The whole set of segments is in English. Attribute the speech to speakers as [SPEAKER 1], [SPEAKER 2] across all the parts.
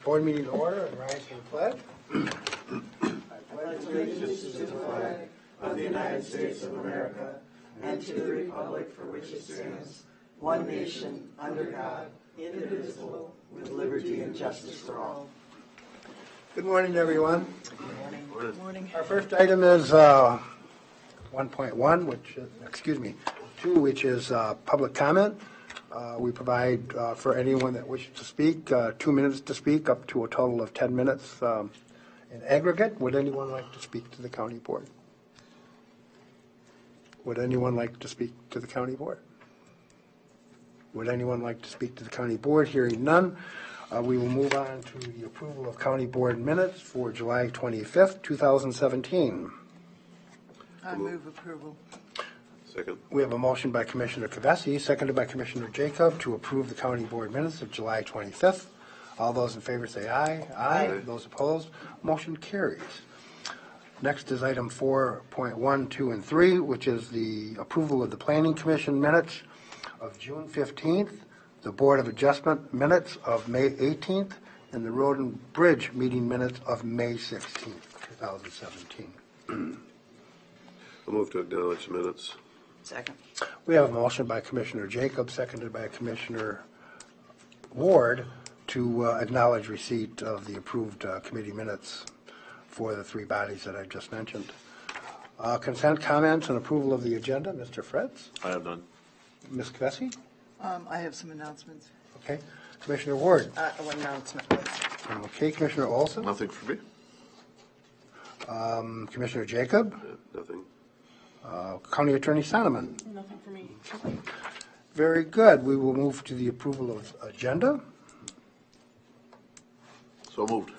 [SPEAKER 1] Board meeting to order and rise to the pledge.
[SPEAKER 2] I pledge allegiance to the flag of the United States of America and to the republic for which it stands, one nation, under God, indivisible, with liberty and justice for all.
[SPEAKER 1] Good morning, everyone.
[SPEAKER 2] Good morning.
[SPEAKER 1] Our first item is 1.1, which is public comment. We provide for anyone that wishes to speak 2 minutes to speak, up to a total of 10 minutes in aggregate. Would anyone like to speak to the county board? Would anyone like to speak to the county board? Would anyone like to speak to the county board? Hearing none, we will move on to the approval of county board minutes for July 25th, 2017.
[SPEAKER 2] I move approval.
[SPEAKER 3] Second.
[SPEAKER 1] We have a motion by Commissioner Kavesi, seconded by Commissioner Jacob, to approve the county board minutes of July 25th. All those in favor say aye. Aye. Those opposed, motion carries. Next is item 4.1, 2, and 3, which is the approval of the Planning Commission minutes of June 15th, the Board of Adjustment minutes of May 18th, and the Road and Bridge meeting minutes of May 16th, 2017.
[SPEAKER 3] I'll move to acknowledge the minutes.
[SPEAKER 2] Second.
[SPEAKER 1] We have a motion by Commissioner Jacob, seconded by Commissioner Ward, to acknowledge receipt of the approved committee minutes for the three bodies that I just mentioned. Consent, comments, and approval of the agenda. Mr. Fretz?
[SPEAKER 3] I have none.
[SPEAKER 1] Ms. Kavesi?
[SPEAKER 2] I have some announcements.
[SPEAKER 1] Okay. Commissioner Ward?
[SPEAKER 2] One announcement, please.
[SPEAKER 1] Okay. Commissioner Olson?
[SPEAKER 3] Nothing for me.
[SPEAKER 1] Commissioner Jacob?
[SPEAKER 3] Nothing.
[SPEAKER 1] County Attorney Sonneman?
[SPEAKER 2] Nothing for me.
[SPEAKER 1] Very good. We will move to the approval of agenda.
[SPEAKER 3] So moved.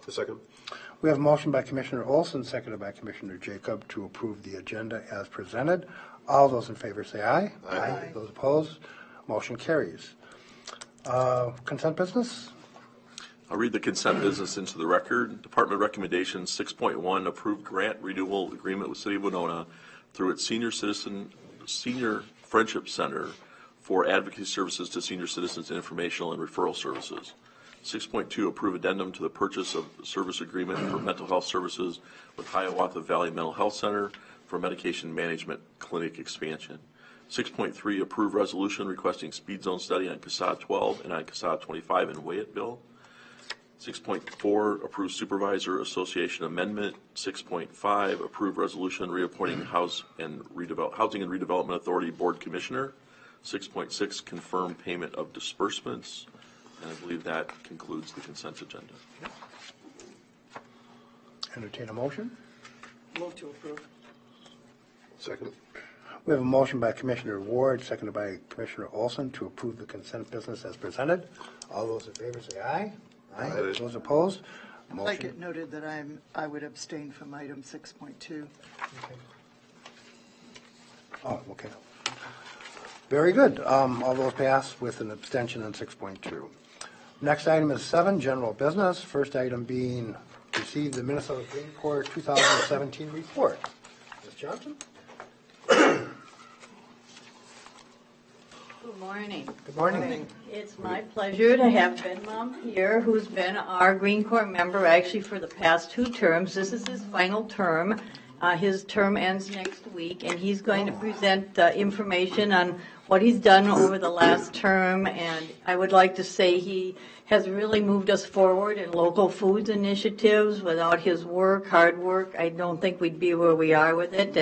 [SPEAKER 3] The second.
[SPEAKER 1] We have a motion by Commissioner Olson, seconded by Commissioner Jacob, to approve the agenda as presented. All those in favor say aye.
[SPEAKER 3] Aye.
[SPEAKER 1] Those opposed, motion carries. Consent business?
[SPEAKER 4] I'll read the consent business into the record. Department recommendation 6.1, approved grant renewal agreement with City of Winona through its Senior Friendship Center for advocacy services to senior citizens and informational and referral services. 6.2, approve addendum to the purchase of service agreement for mental health services with Hiawatha Valley Mental Health Center for medication management clinic expansion. 6.3, approve resolution requesting speed zone study on CASA 12 and on CASA 25 in Wayetteville. 6.4, approve supervisor association amendment. 6.5, approve resolution reappointing Housing and Redevelopment Authority Board Commissioner. 6.6, confirm payment of disbursements. And I believe that concludes the consent agenda.
[SPEAKER 1] Entertain a motion.
[SPEAKER 2] Move to approve.
[SPEAKER 3] Second.
[SPEAKER 1] We have a motion by Commissioner Ward, seconded by Commissioner Olson, to approve the consent business as presented. All those in favor say aye. Aye.
[SPEAKER 3] Aye.
[SPEAKER 1] Those opposed,
[SPEAKER 2] I'd like it noted that I would abstain from item 6.2.
[SPEAKER 1] Okay. Oh, okay. Very good. All those pass with an abstention on 6.2. Next item is 7, general business. First item being receive the Minnesota Green Corps 2017 report. Ms. Johnson?
[SPEAKER 5] Good morning.
[SPEAKER 1] Good morning.
[SPEAKER 5] It's my pleasure to have Ben Mom here, who's been our Green Corps member actually for the past 2 terms. This is his final term. His term ends next week, and he's going to present information on what he's done over the last term. And I would like to say he has really moved us forward in local foods initiatives. Without his hard work, I don't think we'd be where we are with it.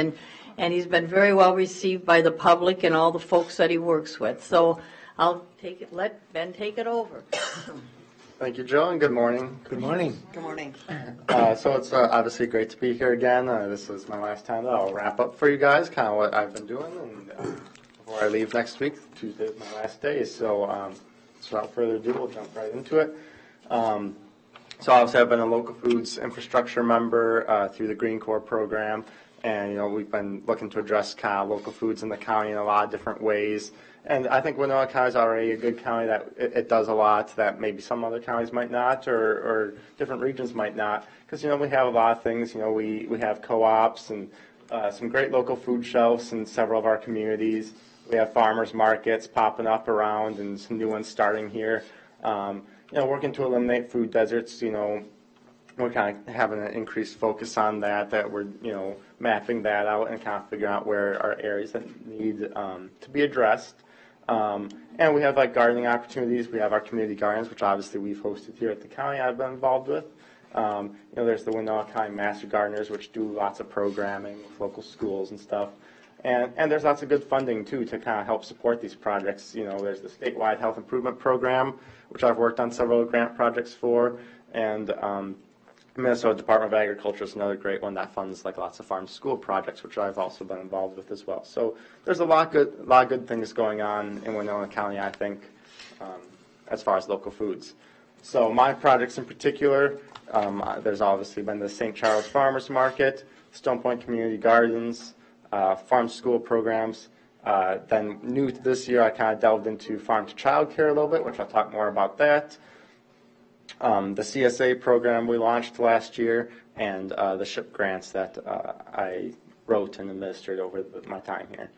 [SPEAKER 5] And he's been very well received by the public and all the folks that he works with. So I'll let Ben take it over.
[SPEAKER 6] Thank you, Joe, and good morning.
[SPEAKER 1] Good morning.
[SPEAKER 2] Good morning.
[SPEAKER 6] So it's obviously great to be here again. This is my last time that I'll wrap up for you guys, kind of what I've been doing, and before I leave next week, Tuesday is my last day. So without further ado, we'll jump right into it. So obviously I've been a local foods infrastructure member through the Green Corps program, and we've been looking to address kind of local foods in the county in a lot of different ways. And I think Winona County is already a good county that it does a lot that maybe some other counties might not, or different regions might not. Because we have a lot of things. We have co-ops and some great local food shelves in several of our communities. We have farmers markets popping up around and some new ones starting here. working to eliminate food deserts. We're kind of having an increased focus on that we're, mapping that out and kind of figuring out where are areas that need to be addressed. And we have like gardening opportunities. We have our community gardens, which obviously we've hosted here at the county I've been involved with. There's the Winona County Master Gardeners, which do lots of programming with local schools and stuff. And there's lots of good funding, too, to kind of help support these projects. There's the statewide health improvement program, which I've worked on several grant projects for. And Minnesota Department of Agriculture is another great one that funds like lots of farm-to-school projects, which I've also been involved with as well. So there's a lot of good things going on in Winona County, I think, as far as local foods. So my projects in particular, there's obviously been the St. Charles Farmers Market, Stone Point Community Gardens, farm-to-school programs. Then new to this year, I kind of delved into farm-to-child care a little bit, which I'll talk more about that. The CSA program we launched last year, and the SHIP grants that I wrote and administered over my time here.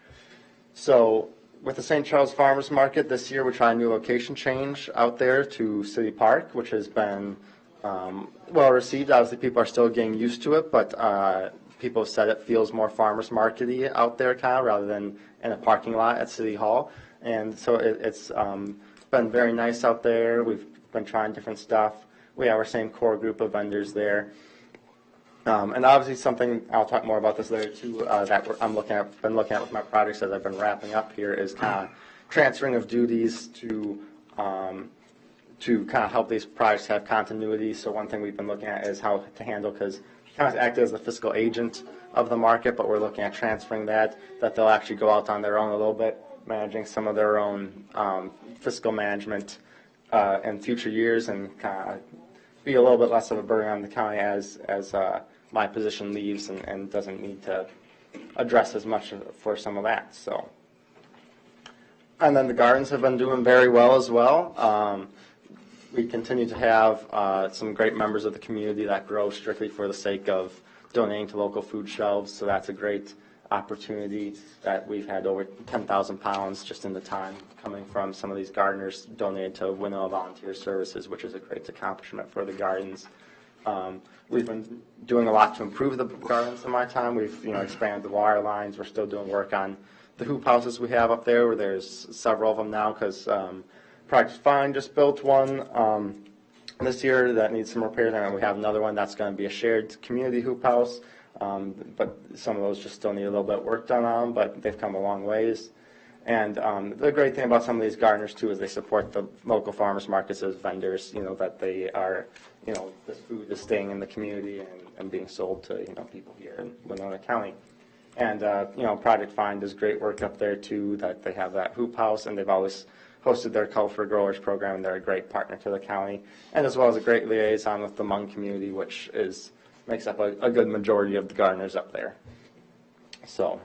[SPEAKER 6] So with the St. Charles Farmers Market this year, we're trying a new location change out there to City Park, which has been well received. Obviously, people are still getting used to it, but people have said it feels more farmers market-y out there kind of rather than in a parking lot at City Hall. And so it's been very nice out there. We've been trying different stuff. We have our same core group of vendors there. And obviously something, I'll talk more about this later too, that been looking at with my projects as I've been wrapping up here is kind of transferring of duties to kind of help these projects have continuity. So one thing we've been looking at is how to handle, because kind of act as the fiscal agent of the market, but we're looking at transferring that they'll actually go out on their own a little bit, managing some of their own fiscal management in future years, and kind of be a little bit less of a burden on the county as my position leaves and doesn't need to address as much for some of that. So, and then the gardens have been doing very well as well. We continue to have some great members of the community that grow strictly for the sake of donating to local food shelves. So that's a great opportunity that we've had over 10,000 pounds just in the time coming from some of these gardeners donated to Winona Volunteer Services, which is a great accomplishment for the gardens. We've been doing a lot to improve the gardens in my time. We've expanded the water lines. We're still doing work on the hoop houses we have up there, where there's several of them now because Project Fine just built one this year that needs some repairs, and we have another one that's going to be a shared community hoop house. But some of those just still need a little bit of work done on them, but they've come a long ways. And the great thing about some of these gardeners, too, is they support the local farmers markets as vendors, that they are, this food is staying in the community and being sold to, people here in Winona County. And, Project Find does great work up there, too, that they have that hoop house, and they've always hosted their Call for Growers program, and they're a great partner to the county, and as well as a great liaison with the Hmong community, which makes up a good majority of the gardeners up there. So,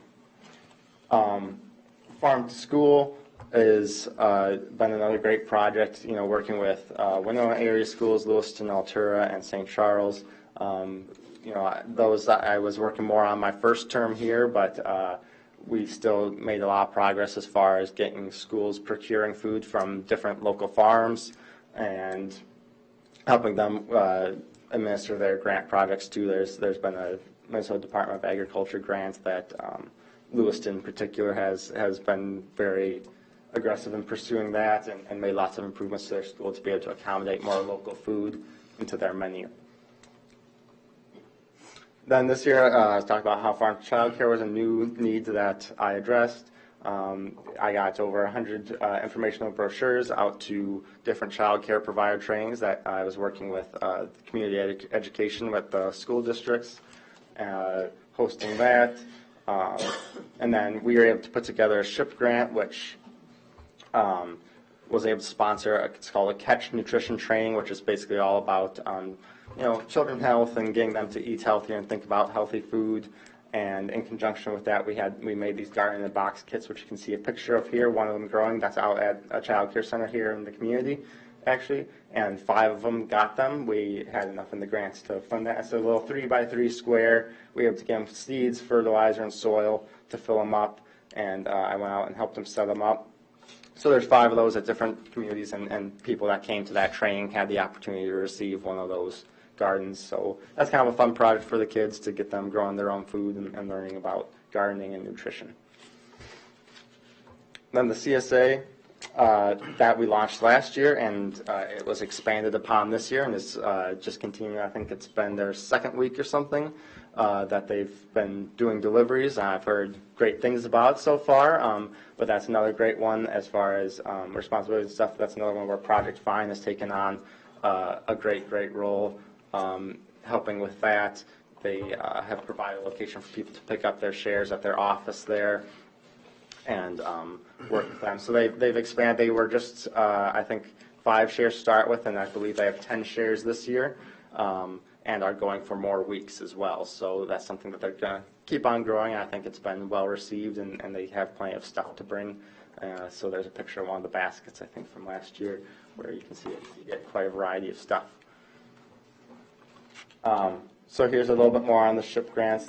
[SPEAKER 6] Farm to School has been another great project, working with Winona area schools, Lewiston, Altura, and St. Charles. Those that I was working more on my first term here, but we still made a lot of progress as far as getting schools procuring food from different local farms and helping them administer their grant projects too. There's been a Minnesota Department of Agriculture grant that Lewiston in particular has been very aggressive in pursuing that and made lots of improvements to their school to be able to accommodate more local food into their menu. Then this year, I was talking about how farm to child care was a new need that I addressed. I got over 100 informational brochures out to different child care provider trainings that I was working with community education with the school districts, hosting that. And then we were able to put together a SHIP grant, which was able to sponsor, it's called a Catch Nutrition Training, which is basically all about children's health and getting them to eat healthier and think about healthy food. And in conjunction with that, we made these garden in a box kits, which you can see a picture of here. One of them growing, that's out at a child care center here in the community, actually. And 5 of them got them. We had enough in the grants to fund that. It's a little 3x3 square. We were able to get them seeds, fertilizer, and soil to fill them up. And I went out and helped them set them up. So there's 5 of those at different communities, and people that came to that training had the opportunity to receive one of those gardens. So that's kind of a fun project for the kids to get them growing their own food and learning about gardening and nutrition. Then the CSA that we launched last year, and it was expanded upon this year, and it's just continuing. I think it's been their 2nd week or something that they've been doing deliveries. I've heard great things about it so far, but that's another great one as far as responsibility and stuff. That's another one where Project Find has taken on a great role helping with that. They have provided a location for people to pick up their shares at their office there and work with them. So they've expanded. They were just, I think, 5 shares to start with, and I believe they have 10 shares this year, and are going for more weeks as well. So that's something that they're going to keep on growing. I think it's been well received, and they have plenty of stuff to bring. So there's a picture of one of the baskets, I think, from last year, where you can see it. You get quite a variety of stuff. So here's a little bit more on the SHIP grants.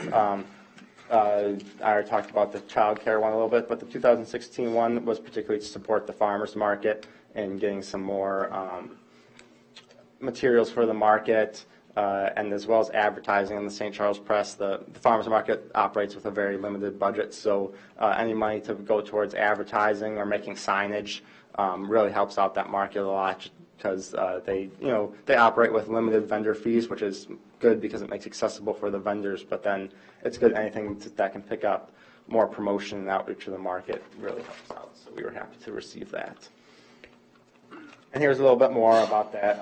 [SPEAKER 6] I already talked about the child care one a little bit, but the 2016 one was particularly to support the farmers market and getting some more materials for the market, and as well as advertising in the St. Charles Press. The farmers market operates with a very limited budget, so any money to go towards advertising or making signage really helps out that market a lot, because they operate with limited vendor fees, which is good because it makes it accessible for the vendors, but then it's good anything that can pick up more promotion and outreach to the market really helps out. So we were happy to receive that. And here's a little bit more about that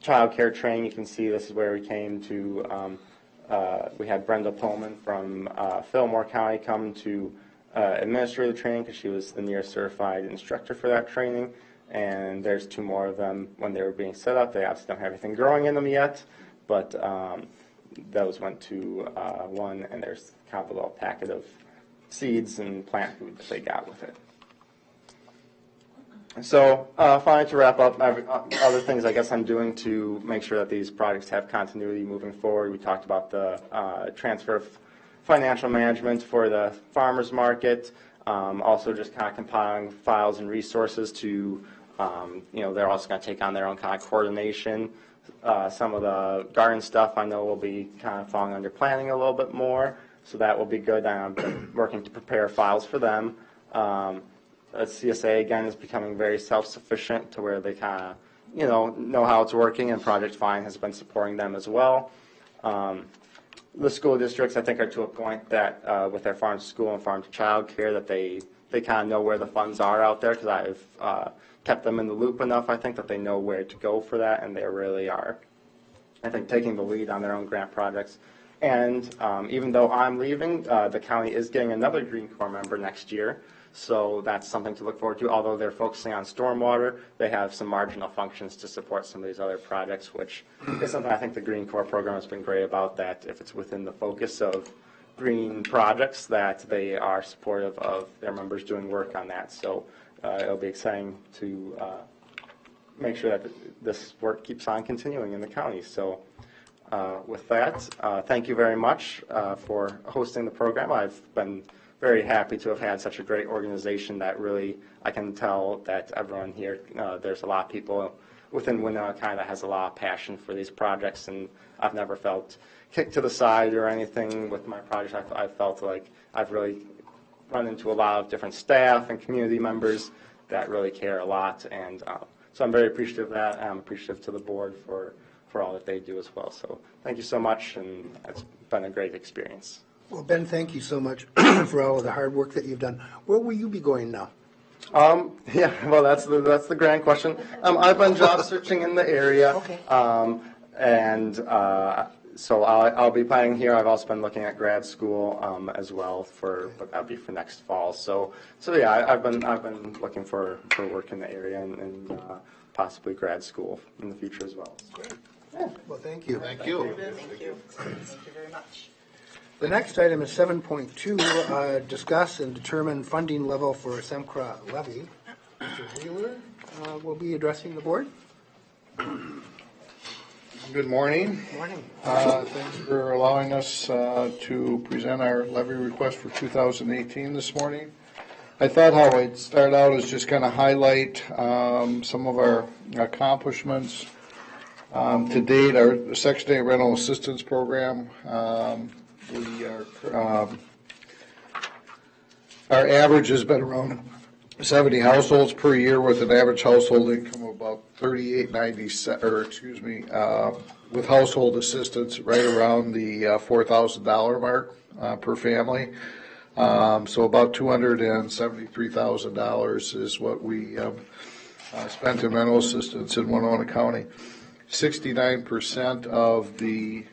[SPEAKER 6] child care training. You can see this is where we came to, we had Brenda Pullman from Fillmore County come to administer the training because she was the nearest certified instructor for that training. And there's 2 more of them when they were being set up. They obviously don't have anything growing in them yet, but those went to one, and there's kind of a little packet of seeds and plant food that they got with it. So finally, to wrap up, other things I guess I'm doing to make sure that these projects have continuity moving forward. We talked about the transfer of financial management for the farmers market. Also just kind of compiling files and resources to, they're also going to take on their own kind of coordination. Some of the garden stuff I know will be kind of falling under planning a little bit more, so that will be good. I'm working to prepare files for them. CSA, again, is becoming very self-sufficient to where they kind of, know how it's working, and Project Find has been supporting them as well. The school districts, I think, are to a point that with their farm to school and farm to child care that they kind of know where the funds are out there, because I've kept them in the loop enough, I think, that they know where to go for that, and they really are, I think, taking the lead on their own grant projects. And even though I'm leaving, the county is getting another Green Corps member next year, so that's something to look forward to. Although they're focusing on stormwater, they have some marginal functions to support some of these other projects, which is something I think the Green Corps program has been great about, that if it's within the focus of green projects, that they are supportive of their members doing work on that. So it'll be exciting to make sure that this work keeps on continuing in the county. So with that, thank you very much for hosting the program. I've been very happy to have had such a great organization that really, I can tell that everyone here, there's a lot of people within Winona County that has a lot of passion for these projects, and I've never felt kicked to the side or anything with my project. I've felt like I've really run into a lot of different staff and community members that really care a lot, and so I'm very appreciative of that, and I'm appreciative to the board for all that they do as well. So thank you so much, and it's been a great experience.
[SPEAKER 1] Well, Ben, thank you so much for all of the hard work that you've done. Where will you be going now?
[SPEAKER 6] Yeah, well, that's the grand question. I've been job searching in the area,
[SPEAKER 1] Okay.
[SPEAKER 6] So I'll be planning here. I've also been looking at grad school as well, but that'll be for next fall. So yeah, I've been looking for work in the area and possibly grad school in the future as well.
[SPEAKER 1] Great. Yeah. Well, thank you.
[SPEAKER 2] Thank you. Thank you very much.
[SPEAKER 1] The next item is 7.2, discuss and determine funding level for SEMCRA levy. Mr. Wheeler will be addressing the board.
[SPEAKER 7] Good morning.
[SPEAKER 1] Morning.
[SPEAKER 7] Thanks for allowing us to present our levy request for 2018 this morning. I thought how I'd start out is just kind of highlight some of our accomplishments to date. Our Section 8 rental assistance program, we are, our average has been around 70 households per year with an average household income of about $38.90, or excuse me, with household assistance right around the $4,000 mark per family. So about $273,000 is what we spent in rental assistance in Winona County. 69% of the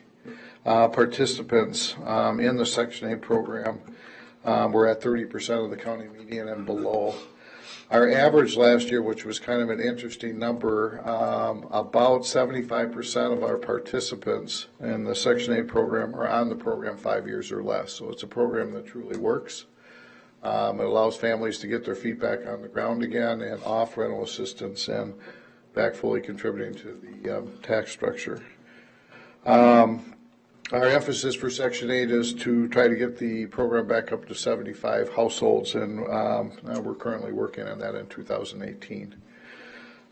[SPEAKER 7] participants in the Section 8 program were at 30% of the county median and below. Our average last year, which was kind of an interesting number, about 75% of our participants in the Section 8 program are on the program 5 years or less. So it's a program that truly works. It allows families to get their feet back on the ground again and off rental assistance and back fully contributing to the tax structure. Our emphasis for Section 8 is to try to get the program back up to 75 households, and we're currently working on that in 2018.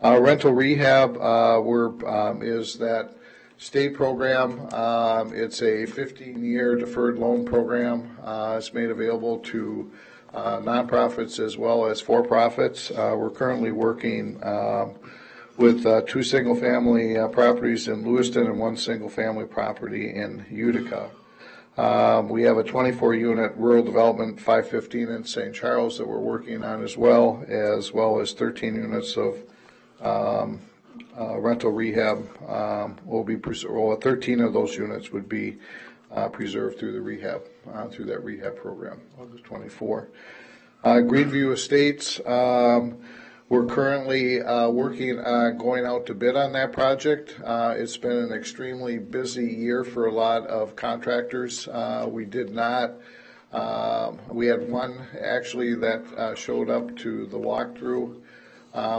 [SPEAKER 7] Rental rehab is that state program. It's a 15-year deferred loan program. It's made available to nonprofits as well as for-profits. We're currently working with 2 single-family properties in Lewiston and 1 single-family property in Utica. We have a 24-unit rural development 515 in St. Charles that we're working on as well as 13 units of rental rehab. 13 of those units would be preserved through the rehab, through that rehab program of the 24. Greenview Estates. We're currently working on going out to bid on that project. It's been an extremely busy year for a lot of contractors. We had one actually that showed up to the walkthrough,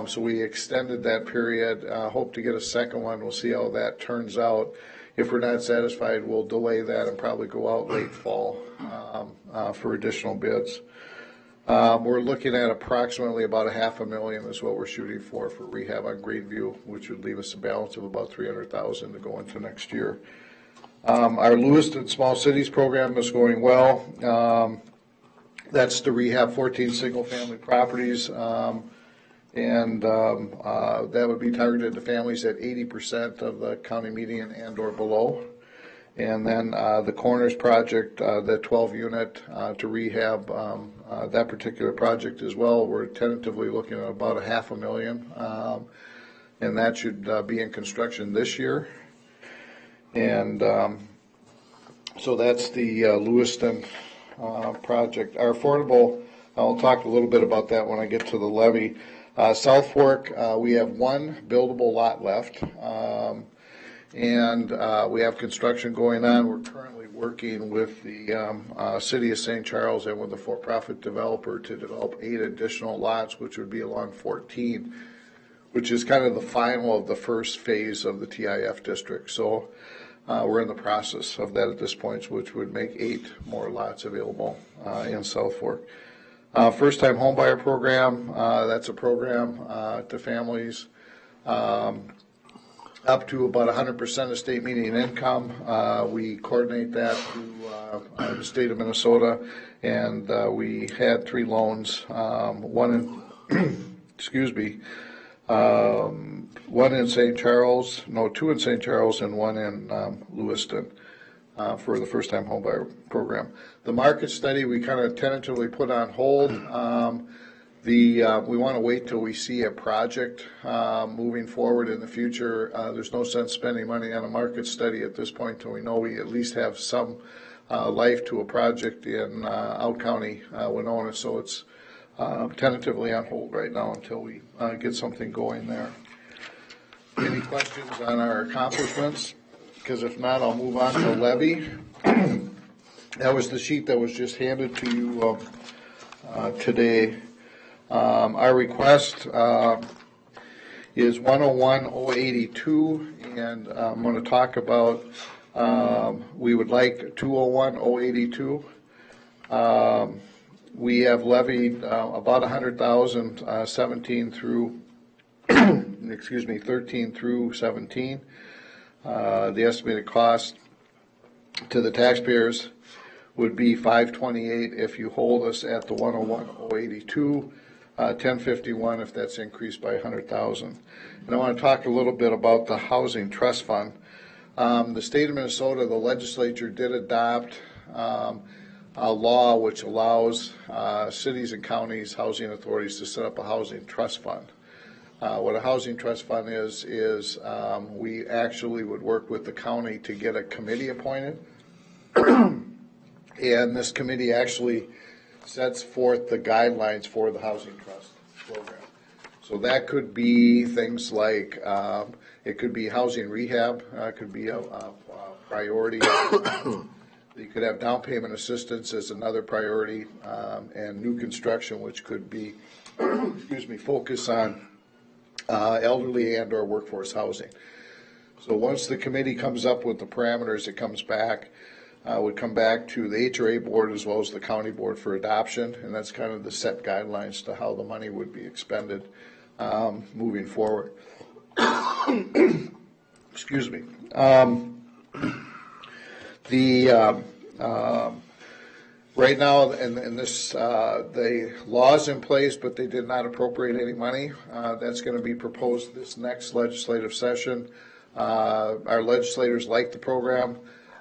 [SPEAKER 7] so we extended that period. Hope to get a second one. We'll see how that turns out. If we're not satisfied, we'll delay that and probably go out late fall for additional bids. We're looking at approximately about $500,000 is what we're shooting for rehab on Greenview, which would leave us a balance of about $300,000 to go into next year. Our Lewiston Small Cities program is going well. That's to rehab 14 single-family properties, and that would be targeted to families at 80% of the county median and or below. And then the Corners project, the 12-unit to rehab, that particular project as well, we're tentatively looking at about $500,000, and that should be in construction this year. And so that's the Lewiston project. Our affordable, I'll talk a little bit about that when I get to the levy. South Fork, we have 1 buildable lot left. And we have construction going on. We're currently working with the City of St. Charles and with a for-profit developer to develop 8 additional lots, which would be along 14, which is kind of the final of the first phase of the TIF district. So we're in the process of that at this point, which would make 8 more lots available in South Fork. First-time homebuyer program, that's a program to families up to about 100% of state median income. We coordinate that through the state of Minnesota, and we had 3 loans, one in, one in St. Charles, 2 in St. Charles and 1 in Lewiston for the first-time homebuyer program. The market study we kind of tentatively put on hold. We want to wait till we see a project moving forward in the future. There's no sense spending money on a market study at this point until we know we at least have some life to a project in Out County, Winona. So it's tentatively on hold right now until we get something going there. Any questions on our accomplishments? Because if not, I'll move on to levy. That was the sheet that was just handed to you today. Our request is 101,082, and I'm going to talk about, we would like 201,082. We have levied about 100,000, 17 through, 13 through 17. The estimated cost to the taxpayers would be 528 if you hold us at the 101,082, 1051 if that's increased by 100,000. And I want to talk a little bit about the Housing Trust Fund. The state of Minnesota, the legislature did adopt a law which allows cities and counties, housing authorities to set up a housing trust fund. What a housing trust fund is we actually would work with the county to get a committee appointed. And this committee actually sets forth the guidelines for the housing trust program. So that could be things like, it could be housing rehab, it could be a priority. You could have down payment assistance as another priority, and new construction, which could be, focus on elderly and or workforce housing. So once the committee comes up with the parameters, it comes back, would come back to the HRA board as well as the county board for adoption, and that's kind of the set guidelines to how the money would be expended moving forward. Excuse me. Right now, and this, the law's in place, but they did not appropriate any money. That's going to be proposed this next legislative session. Our legislators like the program.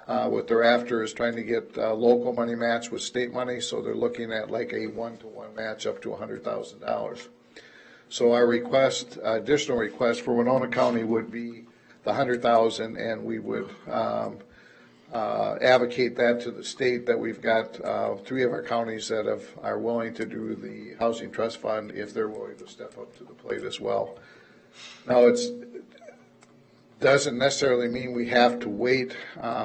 [SPEAKER 7] What they're after is trying to get local money matched with state money, so they're looking at like a 1-to-1 match up to $100,000. So our request, additional request for Winona County would be the $100,000, and we would advocate that to the state that we've got 3 of our counties that are willing to do the housing trust fund if they're willing to step up to the plate as well. Now it doesn't necessarily mean we have to wait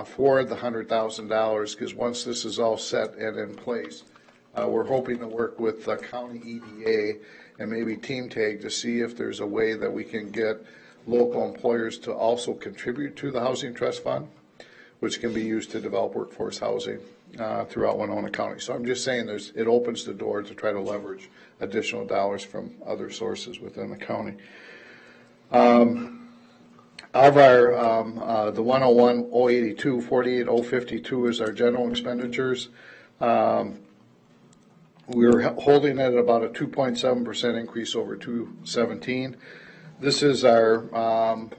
[SPEAKER 7] for the $100,000, because once this is all set and in place, we're hoping to work with the county EDA and maybe Team Tag to see if there's a way that we can get local employers to also contribute to the housing trust fund, which can be used to develop workforce housing throughout Winona County. So I'm just saying it opens the door to try to leverage additional dollars from other sources within the county. Of our, the 101,082, 48,052 is our general expenditures. We're holding it at about a 2.7% increase over 2017. This is our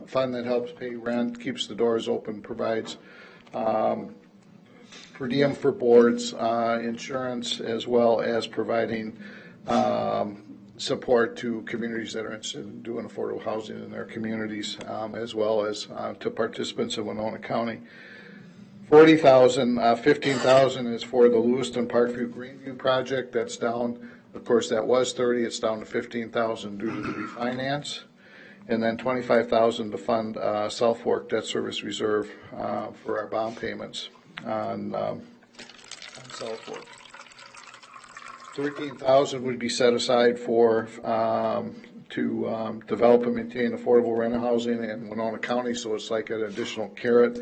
[SPEAKER 7] fund that helps pay rent, keeps the doors open, provides per diem for boards, insurance, as well as providing support to communities that are interested in doing affordable housing in their communities, as well as to participants in Winona County. 40,000, 15,000 is for the Lewiston Parkview Greenview project. That's down, of course, that was 30. It's down to 15,000 due to the refinance. And then 25,000 to fund South Fork Debt Service Reserve for our bond payments on South Fork. 13,000 would be set aside for to develop and maintain affordable rental housing in Winona County. So it's like an additional carrot.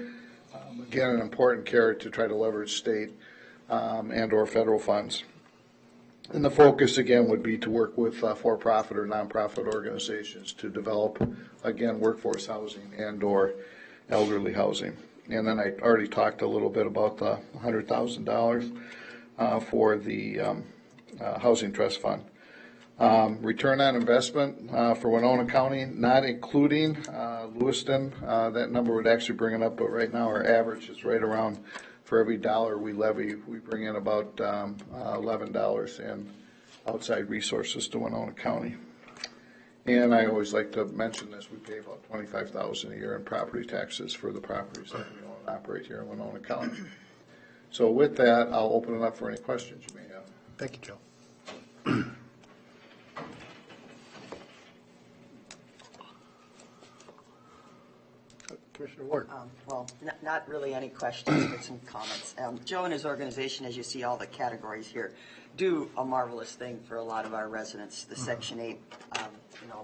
[SPEAKER 7] Again, an important carrot to try to leverage state and or federal funds. And the focus, again, would be to work with for-profit or nonprofit organizations to develop, again, workforce housing and or elderly housing. And then I already talked a little bit about the $100,000 for the Housing Trust Fund. Return on investment for Winona County, not including Lewiston, that number would actually bring it up, but right now our average is right around, for every dollar we levy, we bring in about $11 in outside resources to Winona County. And I always like to mention this, we pay about $25,000 a year in property taxes for the properties that we own and operate here in Winona County. So with that, I'll open it up for any questions you may have.
[SPEAKER 1] Thank you, Joe. Commissioner Ward.
[SPEAKER 2] Well, not really any questions, but some comments. Joe and his organization, as you see all the categories here, do a marvelous thing for a lot of our residents. The Section 8, a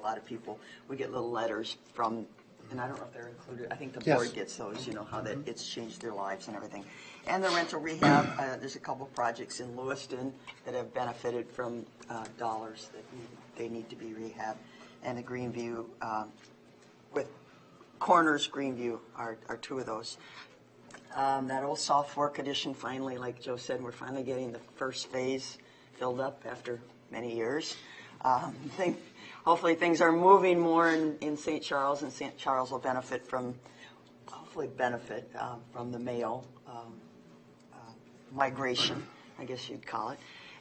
[SPEAKER 2] lot of people, we get little letters from and I don't know if they're included, I think the
[SPEAKER 1] Yes.
[SPEAKER 2] board gets those, you know, how that it's changed their lives and everything. And the rental rehab, there's a couple projects in Lewiston that have benefited from dollars that they need to be rehabbed. And the Greenview, with Corners Greenview are two of those. That old South Fork addition, finally, like Joe said, we're finally getting the first phase filled up after many years. Hopefully things are moving more in St. Charles, and St. Charles will benefit from, from the Mayo migration, I guess you'd call it,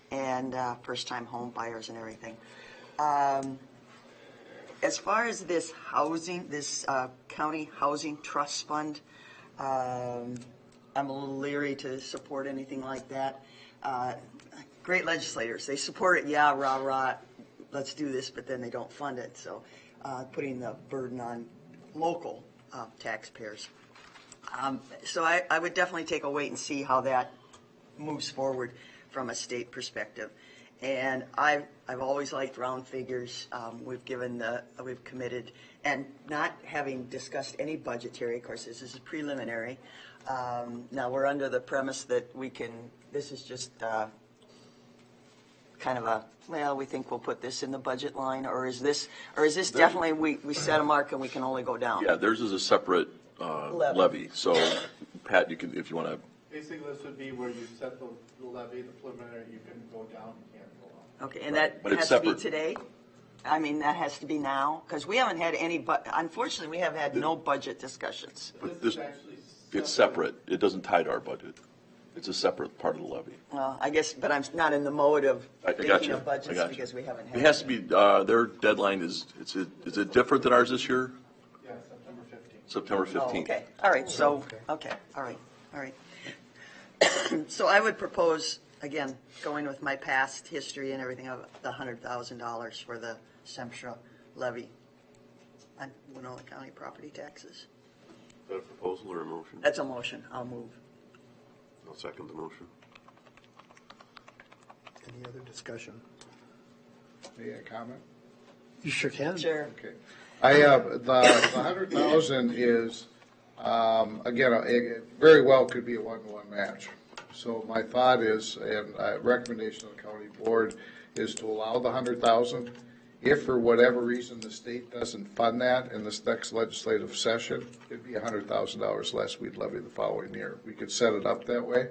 [SPEAKER 2] and first-time home buyers and everything. As far as this housing, this county housing trust fund, I'm a little leery to support anything like that. Great legislators, they support it, yeah, rah, rah, let's do this, but then they don't fund it. So putting the burden on local taxpayers. So I would definitely take a wait and see how that moves forward from a state perspective. And I've always liked round figures. We've committed, and not having discussed any budgetary, of course, this is preliminary. Now we're under the premise that this is just kind of we think we'll put this in the budget line, or is this definitely we set a mark and we can only go down?
[SPEAKER 4] Yeah, theirs is a separate levy. So, Pat, you can, if you want to.
[SPEAKER 6] Basically, this would be where you set the levy, the preliminary, you can go down, you can't go up.
[SPEAKER 2] Okay, and that
[SPEAKER 4] But it's
[SPEAKER 2] has to be
[SPEAKER 4] separate.
[SPEAKER 2] today? I mean, that has to be now? Because we haven't had any, unfortunately, we have had no budget discussions.
[SPEAKER 4] But this, it's separate. It doesn't tie to our budget. It's a separate part of the levy.
[SPEAKER 2] Well, I guess, but I'm not in the mode of
[SPEAKER 4] I got
[SPEAKER 2] thinking
[SPEAKER 4] you.
[SPEAKER 2] of budgets
[SPEAKER 4] I got you.
[SPEAKER 2] because we haven't had.
[SPEAKER 4] It has to be, their deadline is it different than ours this year?
[SPEAKER 6] Yeah, September 15th.
[SPEAKER 4] September 15th.
[SPEAKER 2] Oh, okay, all right, so, okay, all right. So I would propose, again, going with my past history and everything, of the $100,000 for the SEMSHA levy on Winona County property taxes.
[SPEAKER 3] Is that a proposal or a motion?
[SPEAKER 2] That's a motion, I'll move.
[SPEAKER 3] I'll second the motion.
[SPEAKER 1] Any other discussion?
[SPEAKER 7] May I comment?
[SPEAKER 1] You sure can.
[SPEAKER 2] Sure.
[SPEAKER 7] Okay. I have, the 100,000 is, again, it very well could be a one-to-one match. So my thought is, and recommendation of the county board, is to allow the 100,000. If for whatever reason the state doesn't fund that in this next legislative session, it'd be $100,000 less we'd levy the following year. We could set it up that way.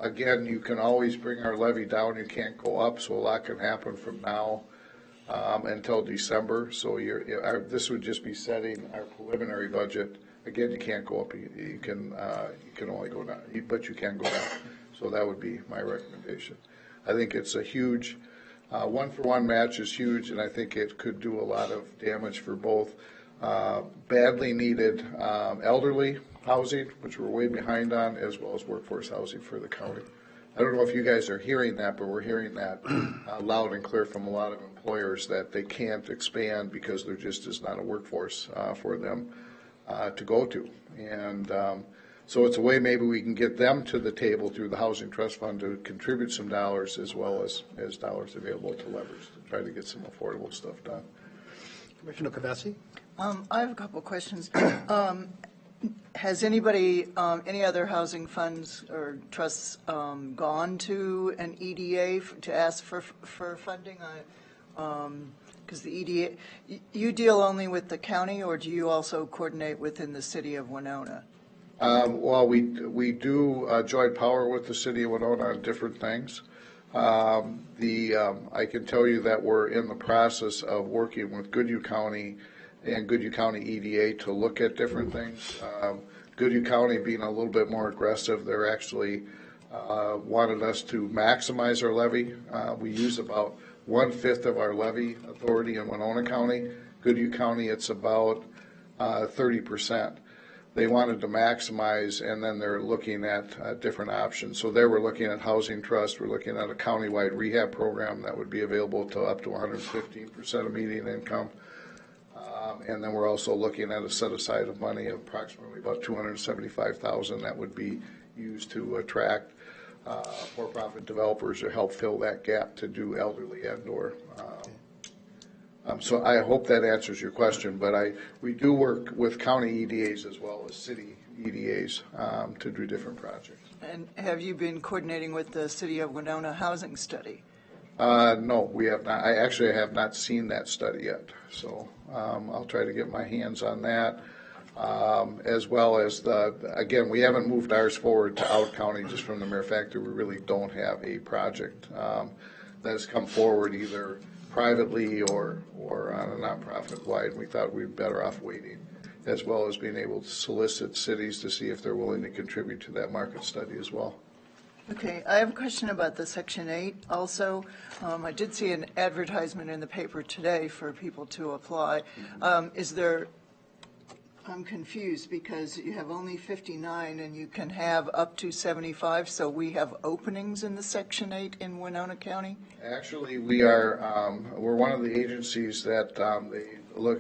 [SPEAKER 7] Again, you can always bring our levy down. You can't go up, so a lot can happen from now until December. So this would just be setting our preliminary budget. Again, you can't go up. You can only go down, but you can go down. So that would be my recommendation. I think it's a huge one-for-one match is huge, and I think it could do a lot of damage for both badly needed elderly housing, which we're way behind on, as well as workforce housing for the county. I don't know if you guys are hearing that, but we're hearing that loud and clear from a lot of employers that they can't expand because there just is not a workforce for them to go to. And so it's a way maybe we can get them to the table through the Housing Trust Fund to contribute some dollars as well as dollars available to leverage to try to get some affordable stuff done.
[SPEAKER 1] Commissioner Kavesi?
[SPEAKER 8] I have a couple of questions. Has anybody, any other housing funds or trusts gone to an EDA to ask for funding? Because the EDA, you deal only with the county, or do you also coordinate within the city of Winona?
[SPEAKER 7] Well, we do joint power with the city of Winona on different things. I can tell you that we're in the process of working with Goodhue County and Goodhue County EDA to look at different things. Goodhue County being a little bit more aggressive, they're actually wanted us to maximize our levy. We use about 1/5 of our levy authority in Winona County. Goodhue County, it's about 30%. They wanted to maximize, and then they're looking at different options. So there we're looking at housing trust. We're looking at a countywide rehab program that would be available to up to 115% of median income. And then we're also looking at a set aside of money of approximately about $275,000 that would be used to attract for-profit developers or help fill that gap to do elderly and or So I hope that answers your question, but we do work with county EDAs as well as city EDAs to do different projects.
[SPEAKER 8] And have you been coordinating with the City of Winona Housing Study?
[SPEAKER 7] No, we have not. I actually have not seen that study yet, so I'll try to get my hands on that. As well as again, we haven't moved ours forward to out county just from the mere fact that we really don't have a project that has come forward either privately or on a nonprofit wide. We thought we'd be better off waiting, as well as being able to solicit cities to see if they're willing to contribute to that market study as well.
[SPEAKER 8] Okay, I have a question about the Section 8 also. I did see an advertisement in the paper today for people to apply. I'm confused because you have only 59 and you can have up to 75, so we have openings in the Section 8 in Winona County?
[SPEAKER 7] Actually, we're one of the agencies that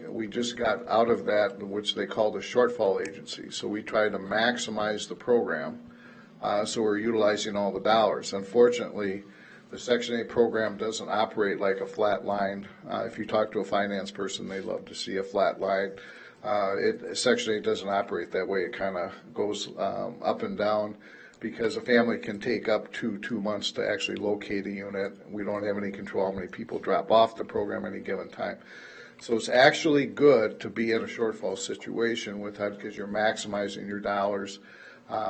[SPEAKER 7] we just got out of that, which they call the shortfall agency. So we try to maximize the program, so we're utilizing all the dollars. Unfortunately, the Section 8 program doesn't operate like a flat line. If you talk to a finance person, they love to see a flat line. Section 8 doesn't operate that way. It kind of goes up and down because a family can take up to 2 months to actually locate a unit. We don't have any control how many people drop off the program at any given time. So it's actually good to be in a shortfall situation with that because you're maximizing your dollars.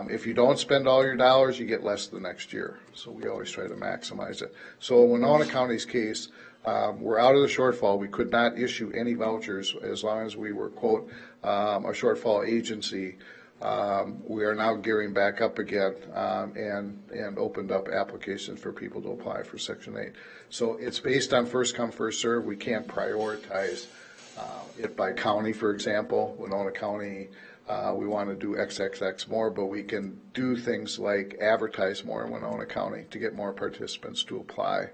[SPEAKER 7] If you don't spend all your dollars, you get less the next year. So we always try to maximize it. So in Winona County's case, we're out of the shortfall. We could not issue any vouchers as long as we were, quote, a shortfall agency. We are now gearing back up again and opened up applications for people to apply for Section 8. So it's based on first come, first serve. We can't prioritize it by county, for example. Winona County, we want to do XXX more, but we can do things like advertise more in Winona County to get more participants to apply.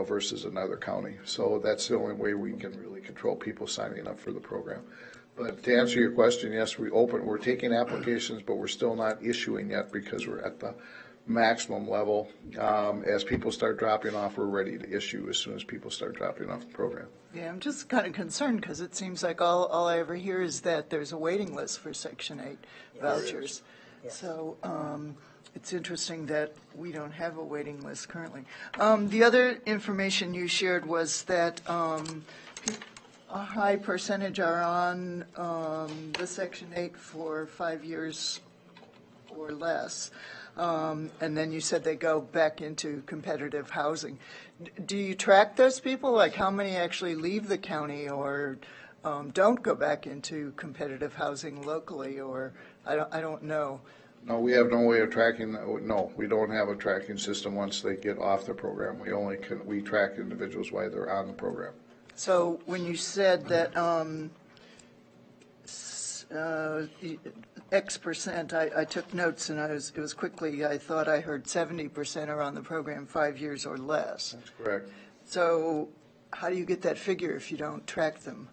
[SPEAKER 7] Versus another county. So that's the only way we can really control people signing up for the program. But to answer your question, yes, we're taking applications, but we're still not issuing yet because we're at the maximum level. As people start dropping off, we're ready to issue as soon as people start dropping off the program.
[SPEAKER 8] Yeah, I'm just kind of concerned because it seems like all I ever hear is that there's a waiting list for Section 8 vouchers. Yes. So it's interesting that we don't have a waiting list currently. The other information you shared was that a high percentage are on the Section 8 for 5 years or less. And then you said they go back into competitive housing. Do you track those people? Like how many actually leave the county or don't go back into competitive housing locally? Or I don't know.
[SPEAKER 7] No, we have no way of tracking. No, we don't have a tracking system once they get off the program. We track individuals while they're on the program.
[SPEAKER 8] So when you said that X percent, I took notes and I thought I heard 70% are on the program 5 years or less.
[SPEAKER 7] That's correct.
[SPEAKER 8] So how do you get that figure if you don't track them?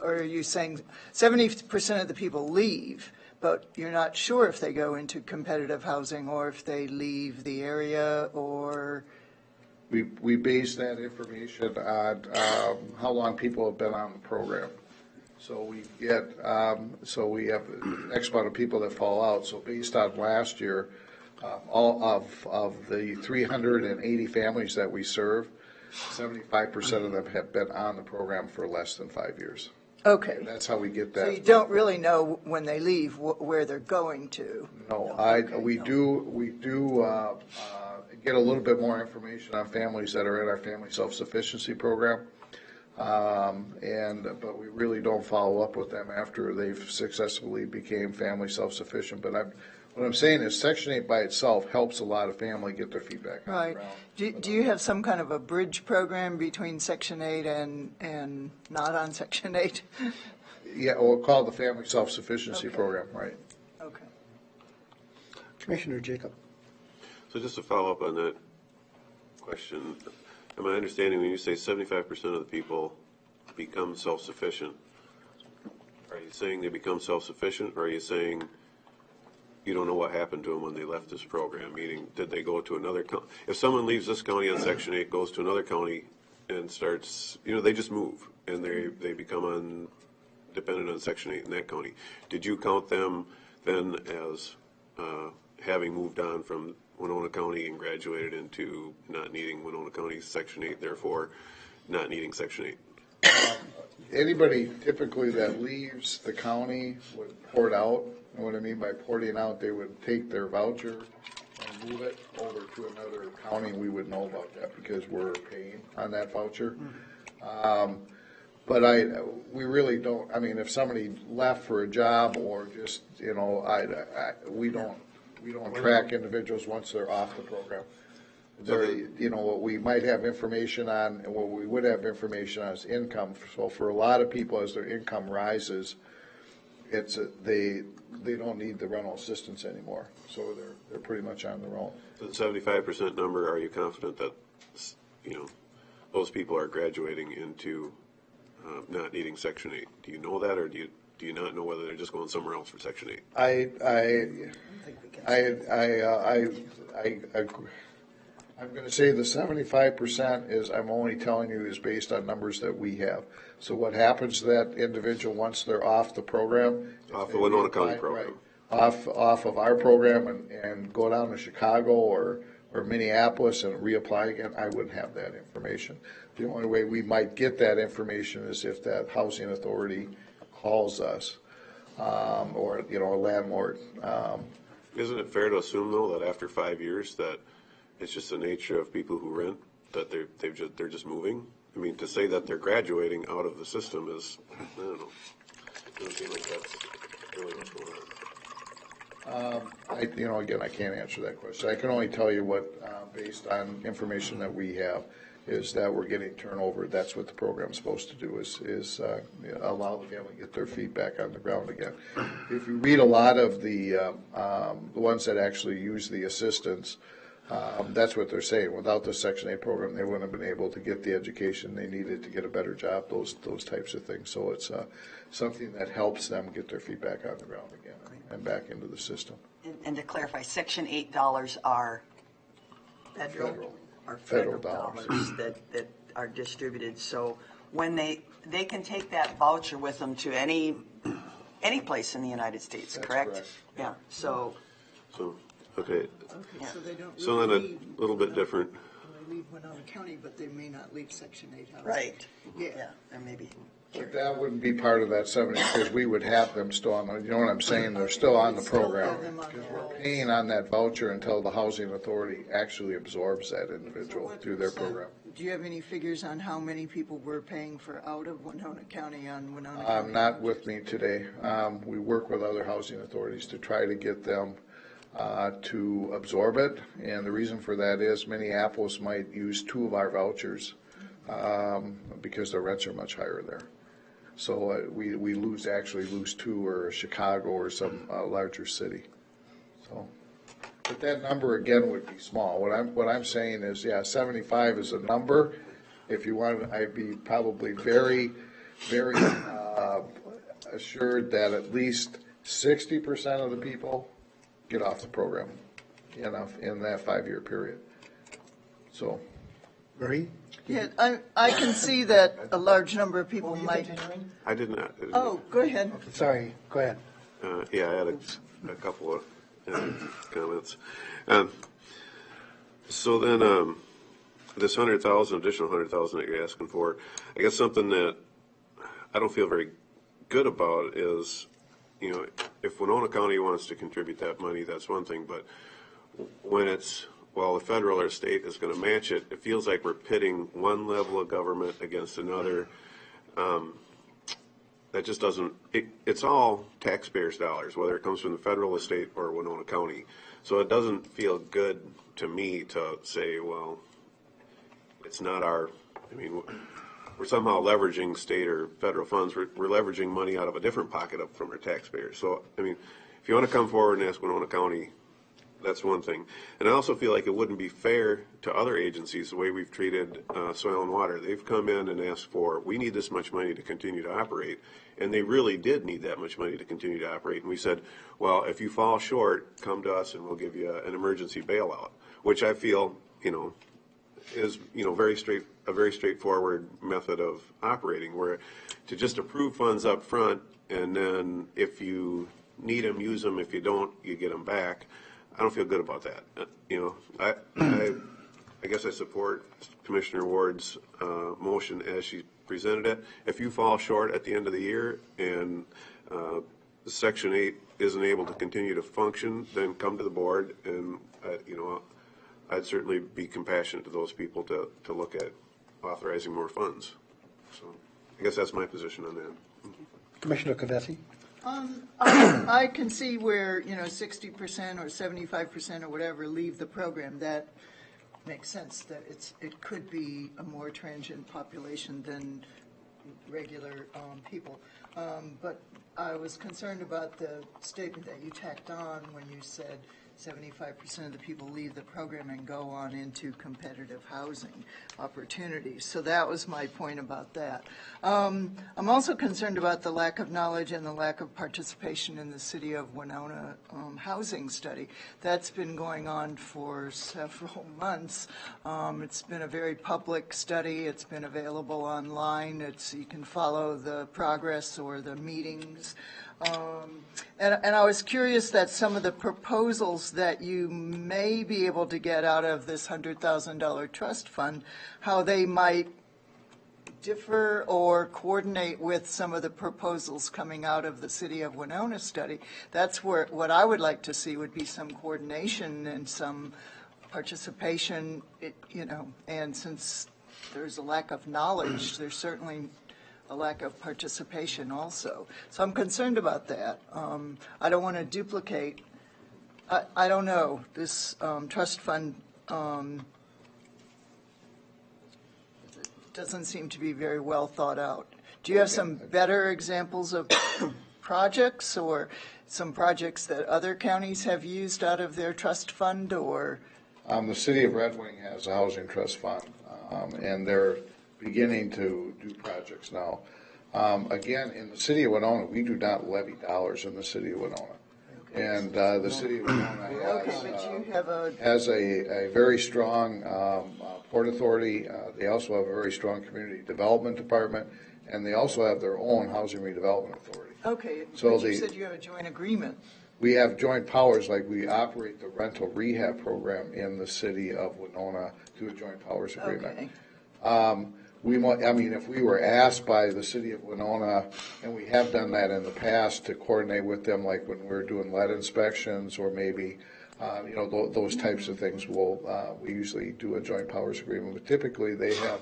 [SPEAKER 8] Or are you saying 70% of the people leave, but you're not sure if they go into competitive housing or if they leave the area or?
[SPEAKER 7] We base that information on how long people have been on the program. So we have X amount of people that fall out. So based on last year, all of the 380 families that we serve, 75% of them have been on the program for less than 5 years.
[SPEAKER 8] Okay.
[SPEAKER 7] And that's how we get that.
[SPEAKER 8] So you don't really know when they leave where they're going to?
[SPEAKER 7] No, we do get a little bit more information on families that are in our family self-sufficiency program. But we really don't follow up with them after they've successfully became family self-sufficient. But what I'm saying is Section 8 by itself helps a lot of family get their feedback.
[SPEAKER 8] Right. Do you have some kind of a bridge program between Section 8 and not on Section 8?
[SPEAKER 7] Yeah, we'll call it the Family Self-Sufficiency Program, right.
[SPEAKER 8] Okay.
[SPEAKER 1] Commissioner Jacob.
[SPEAKER 3] So just to follow up on that question, am I understanding when you say 75% of the people become self-sufficient, are you saying they become self-sufficient, or are you saying you don't know what happened to them when they left this program? Meaning, did they go to another county? If someone leaves this county on Section 8, goes to another county, and starts, they just move and they become dependent on Section 8 in that county. Did you count them then as having moved on from Winona County and graduated into not needing Winona County Section 8, therefore not needing Section 8?
[SPEAKER 7] Anybody typically that leaves the county would port out. And what I mean by porting out, they would take their voucher and move it over to another county. We would know about that because we're paying on that voucher. But we really don't. I mean, if somebody left for a job or just, we don't track individuals once they're off the program. What we might have information on, and what we would have information on is income. So for a lot of people, as their income rises, they don't need the rental assistance anymore. So they're pretty much on their own.
[SPEAKER 3] The 75% number, are you confident that, those people are graduating into not needing Section 8? Do you know that, or do you not know whether they're just going somewhere else for Section 8?
[SPEAKER 7] I'm going to say the 75% is, I'm only telling you, is based on numbers that we have. So what happens to that individual once they're off the program?
[SPEAKER 3] Off the Winona County program.
[SPEAKER 7] Right, off of our program and go down to Chicago or Minneapolis and reapply again, I wouldn't have that information. The only way we might get that information is if that housing authority calls us, or, a landlord.
[SPEAKER 3] Isn't it fair to assume, though, that after 5 years that it's just the nature of people who rent, that they're just moving? I mean, to say that they're graduating out of the system is, I don't know. It doesn't seem like that's really what's going on.
[SPEAKER 7] Again, I can't answer that question. I can only tell you what, based on information that we have, is that we're getting turnover. That's what the program's supposed to do, is allow the family to get their feet back on the ground again. If you read a lot of the ones that actually use the assistance, that's what they're saying. Without the Section 8 program, they wouldn't have been able to get the education they needed to get a better job, those types of things. So it's something that helps them get their feet back on the ground again and back into the system.
[SPEAKER 2] And to clarify, Section 8 dollars are
[SPEAKER 7] Federal.
[SPEAKER 2] Are
[SPEAKER 7] Federal
[SPEAKER 2] federal
[SPEAKER 7] dollars.
[SPEAKER 2] dollars that are distributed. So when they can take that voucher with them to any place in the United States,
[SPEAKER 7] That's
[SPEAKER 2] correct?
[SPEAKER 7] correct.
[SPEAKER 2] Yeah. So
[SPEAKER 3] Okay.
[SPEAKER 8] Okay, so they don't
[SPEAKER 3] So
[SPEAKER 8] really
[SPEAKER 3] then
[SPEAKER 8] leave.
[SPEAKER 3] a little bit different.
[SPEAKER 8] They leave Winona County, but they may not leave Section 8 housing.
[SPEAKER 2] right.
[SPEAKER 8] Yeah.
[SPEAKER 2] Or maybe.
[SPEAKER 7] But that wouldn't be part of that 70, because we would have them still on, you know what I'm saying? They're still on the program.
[SPEAKER 8] have them on the roll.
[SPEAKER 7] Paying on that voucher until the housing authority actually absorbs that individual through their program.
[SPEAKER 8] Do you have any figures on how many people we're paying for out of Winona County on Winona County?
[SPEAKER 7] Not with me today. We work with other housing authorities to try to get them to absorb it. And the reason for that is Minneapolis might use 2 of our vouchers because the rents are much higher there. So we actually lose 2, or Chicago or some larger city. So, but that number again would be small. What I'm saying is, 75 is a number. If you want, I'd be probably very, very assured that at least 60% of the people get off the program in that 5-year period. So.
[SPEAKER 1] Marie?
[SPEAKER 8] Yeah, I can see that a large number of people might.
[SPEAKER 3] I did not.
[SPEAKER 8] Oh, go ahead.
[SPEAKER 1] Sorry, go ahead.
[SPEAKER 3] Yeah, I had a couple of comments. So then, this 100,000, additional 100,000 that you're asking for, I guess something that I don't feel very good about is, if Winona County wants to contribute that money, that's one thing, but when it's, well, the federal or state is going to match it, it feels like we're pitting one level of government against another. That just doesn't, it's all taxpayers' dollars, whether it comes from the federal, state, or Winona County. So it doesn't feel good to me to say, well, it's not our, we're somehow leveraging state or federal funds. We're leveraging money out of a different pocket up from our taxpayers. So, if you want to come forward and ask Winona County, that's one thing. And I also feel like it wouldn't be fair to other agencies the way we've treated Soil and Water. They've come in and asked for, we need this much money to continue to operate. And they really did need that much money to continue to operate. And we said, well, if you fall short, come to us and we'll give you an emergency bailout, which I feel, is, a very straightforward method of operating, where to just approve funds up front, and then if you need them, use them. If you don't, you get them back. I don't feel good about that. I guess I support Commissioner Ward's motion as she presented it. If you fall short at the end of the year and Section 8 isn't able to continue to function, then come to the board, and I'd certainly be compassionate to those people to look at authorizing more funds. So I guess that's my position on that.
[SPEAKER 1] Commissioner Kavesi?
[SPEAKER 8] I can see where, 60% or 75% or whatever leave the program. That makes sense, that it could be a more transient population than regular people. But I was concerned about the statement that you tacked on when you said 75% of the people leave the program and go on into competitive housing opportunities. So that was my point about that. I'm also concerned about the lack of knowledge and the lack of participation in the City of Winona housing study. That's been going on for several months. It's been a very public study. It's been available online. You can follow the progress or the meetings. And I was curious that some of the proposals that you may be able to get out of this $100,000 trust fund, how they might differ or coordinate with some of the proposals coming out of the City of Winona study. That's what I would like to see would be some coordination and some participation, and since there's a lack of knowledge, there's certainly a lack of participation also. So I'm concerned about that. I don't want to duplicate, I don't know, this trust fund doesn't seem to be very well thought out. Do you have some better examples of projects or some projects that other counties have used out of their trust fund, or?
[SPEAKER 7] The city of Red Wing has a housing trust fund, and they're beginning to do projects now. Again, in the city of Winona, we do not levy dollars in the city of Winona. And the city of Winona has a very strong port authority. They also have a very strong community development department, and they also have their own housing redevelopment authority.
[SPEAKER 8] Okay,
[SPEAKER 7] So
[SPEAKER 8] but you said you have a joint agreement.
[SPEAKER 7] We have joint powers, like we operate the rental rehab program in the city of Winona through a joint powers agreement.
[SPEAKER 8] Okay.
[SPEAKER 7] If we were asked by the city of Winona, and we have done that in the past, to coordinate with them, like when we're doing lead inspections or maybe, those types of things, we usually do a joint powers agreement. But typically, they have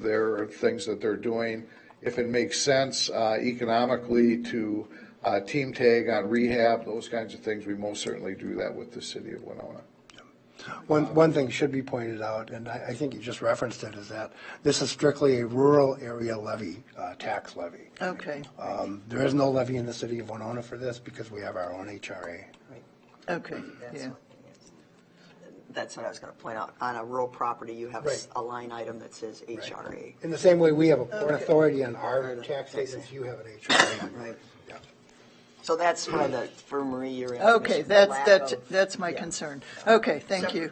[SPEAKER 7] their things that they're doing. If it makes sense economically to team tag on rehab, those kinds of things, we most certainly do that with the city of Winona.
[SPEAKER 1] One thing should be pointed out, and I think you just referenced it, is that this is strictly a rural area levy, tax levy.
[SPEAKER 8] Okay.
[SPEAKER 1] There is no levy in the city of Winona for this because we have our own HRA.
[SPEAKER 8] Okay, yeah.
[SPEAKER 2] That's what I was going to point out. On a rural property, you have
[SPEAKER 1] Right.
[SPEAKER 2] a line item that says HRA.
[SPEAKER 1] In the same way we have a port authority on our tax status, you have an HRA on yours.
[SPEAKER 2] Right.
[SPEAKER 1] Yeah.
[SPEAKER 2] So that's why for Marie, you're in.
[SPEAKER 8] Okay, that's my concern. Okay, thank you.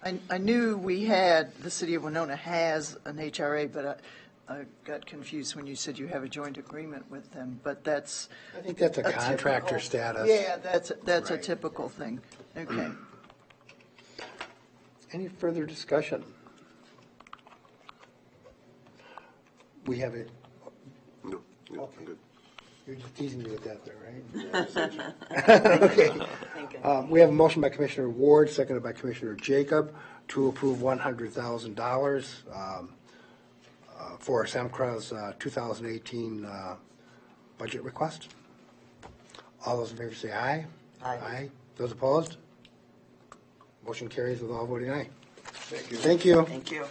[SPEAKER 8] I knew the city of Winona has an HRA, but I got confused when you said you have a joint agreement with them, but that's.
[SPEAKER 1] I think that's a contractor
[SPEAKER 8] typical
[SPEAKER 1] status.
[SPEAKER 8] Yeah, that's a
[SPEAKER 1] Right.
[SPEAKER 8] typical thing. Okay.
[SPEAKER 1] Any further discussion? We have it.
[SPEAKER 3] No, I'm
[SPEAKER 1] Okay.
[SPEAKER 3] good.
[SPEAKER 1] You're just teasing me with that there, right? Okay. We have a motion by Commissioner Ward, seconded by Commissioner Jacob, to approve $100,000 for SEMCRA's 2018 budget request. All those in favor say aye.
[SPEAKER 2] Aye.
[SPEAKER 1] Those opposed? Motion carries with all voting aye. Thank you. Thank you.
[SPEAKER 2] Thank you.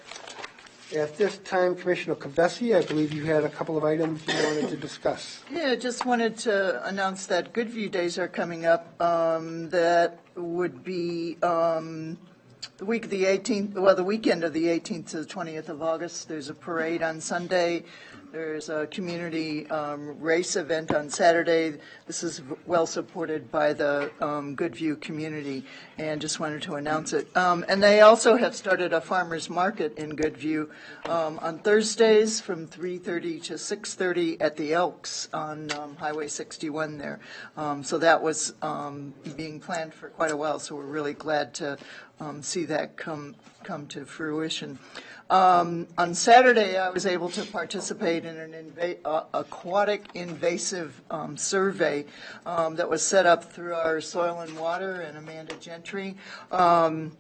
[SPEAKER 1] At this time, Commissioner Kavesi, I believe you had a couple of items you wanted to discuss.
[SPEAKER 8] Yeah, just wanted to announce that Goodview Days are coming up. That would be the week of the 18th, well, the weekend of the 18th to the 20th of August. There's a parade on Sunday. There's a community race event on Saturday. This is well supported by the Goodview community, and just wanted to announce it. And they also have started a farmers market in Goodview on Thursdays from 3:30 to 6:30 at the Elks on Highway 61 there. So that was being planned for quite a while, so we're really glad to see that come to fruition. On Saturday, I was able to participate in an aquatic invasive survey that was set up through our Soil and Water and Amanda Gentry. And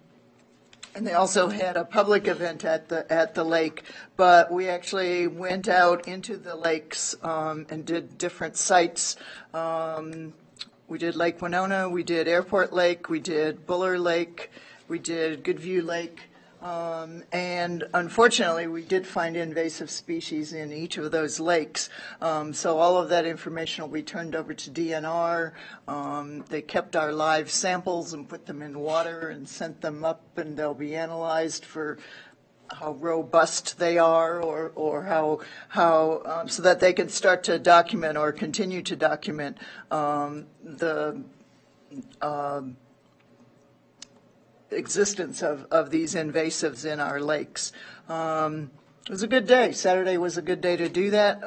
[SPEAKER 8] they also had a public event at the lake, but we actually went out into the lakes and did different sites. We did Lake Winona, we did Airport Lake, we did Buller Lake, we did Goodview Lake. And unfortunately, we did find invasive species in each of those lakes. So all of that information will be turned over to DNR. They kept our live samples and put them in water and sent them up, and they'll be analyzed for how robust they are, or how so that they can start to document or continue to document the existence of these invasives in our lakes. It was a good day. Saturday was a good day to do that.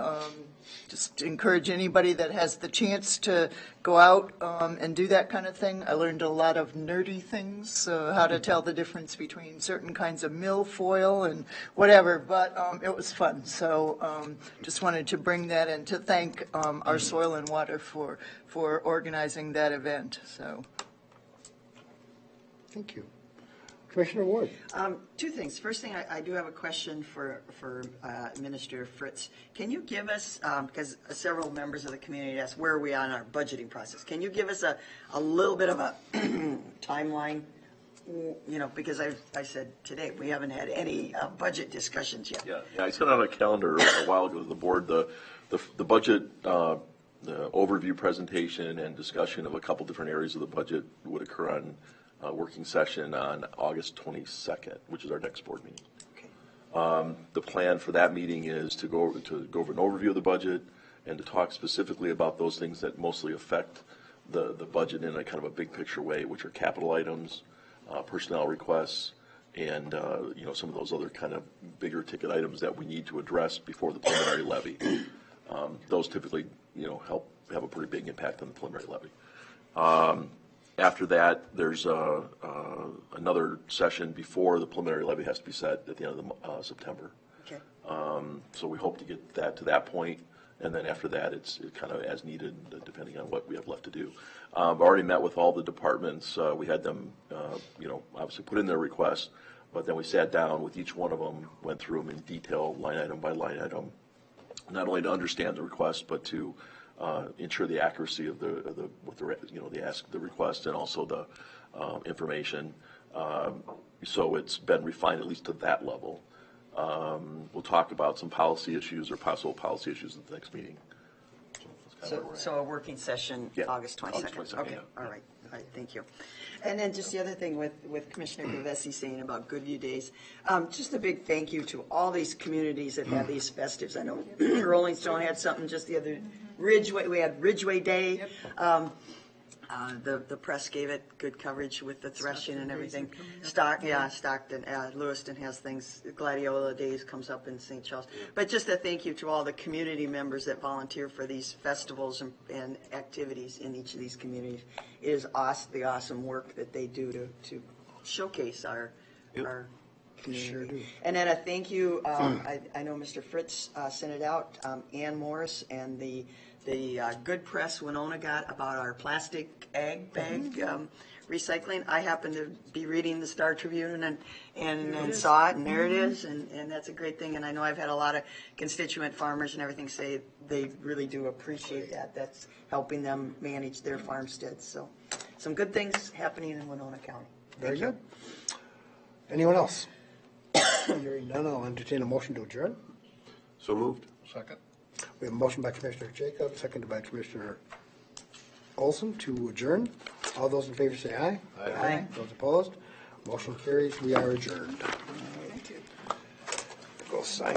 [SPEAKER 8] Just encourage anybody that has the chance to go out and do that kind of thing. I learned a lot of nerdy things, how to tell the difference between certain kinds of milfoil and whatever, but it was fun. So just wanted to bring that in to thank our Soil and Water for organizing that event. So.
[SPEAKER 1] Thank you. Commissioner Ward.
[SPEAKER 2] Two things. First thing, I do have a question for Minister Fritz. Can you give us, because several members of the community asked, where are we on our budgeting process? Can you give us a little bit of a timeline? You know, because I said today, we haven't had any budget discussions yet.
[SPEAKER 4] Yeah, I sent out a calendar a while ago to the board. The budget the overview presentation and discussion of a couple different areas of the budget would occur on working session on August 22nd, which is our next board meeting.
[SPEAKER 2] Okay.
[SPEAKER 4] The plan for that meeting is to go over an overview of the budget and to talk specifically about those things that mostly affect the budget in a kind of a big picture way, which are capital items, personnel requests, and some of those other kind of bigger ticket items that we need to address before the preliminary levy. Those typically help have a pretty big impact on the preliminary levy. After that, there's another session before the preliminary levy has to be set at the end of September.
[SPEAKER 2] Okay.
[SPEAKER 4] So we hope to get that to that point, and then after that, it's kind of as needed, depending on what we have left to do. I've already met with all the departments. We had them, obviously put in their requests, but then we sat down with each one of them, went through them in detail, line item by line item, not only to understand the request, but to ensure the accuracy of the request, and also the information. So it's been refined at least to that level. We'll talk about some policy issues or possible policy issues at the next meeting.
[SPEAKER 2] So a working session,
[SPEAKER 4] Yeah,
[SPEAKER 2] August 22nd.
[SPEAKER 4] August 22nd,
[SPEAKER 2] Okay,
[SPEAKER 4] yeah.
[SPEAKER 2] all right, thank you. And then just the other thing with Commissioner Gavesi saying about Goodview Days, just a big thank you to all these communities that have these festives. I know Rolling Stone had something just the other, Ridgeway, we had Ridgeway Day. The press gave it good coverage with the threshing and everything. Stockton, Lewiston has things. Gladiola Days comes up in St. Charles. But just a thank you to all the community members that volunteer for these festivals and activities in each of these communities. It is the awesome work that they do to showcase our community.
[SPEAKER 1] Sure do.
[SPEAKER 2] And then a thank you. I know Mr. Fritz sent it out. Ann Morris and the Good Press Winona got about our plastic ag bag recycling. I happened to be reading the Star Tribune and saw it, and there it is, and that's a great thing. And I know I've had a lot of constituent farmers and everything say they really do appreciate that. That's helping them manage their farmsteads. So some good things happening in Winona County.
[SPEAKER 1] Very good. Anyone else? Hearing none, I'll entertain a motion to adjourn.
[SPEAKER 3] So moved.
[SPEAKER 7] Second.
[SPEAKER 1] We have a motion by Commissioner Jacob, seconded by Commissioner Olson to adjourn. All those in favor say aye.
[SPEAKER 2] Aye.
[SPEAKER 1] Those opposed? Motion carries. We are adjourned.
[SPEAKER 2] Thank you.
[SPEAKER 1] Go sign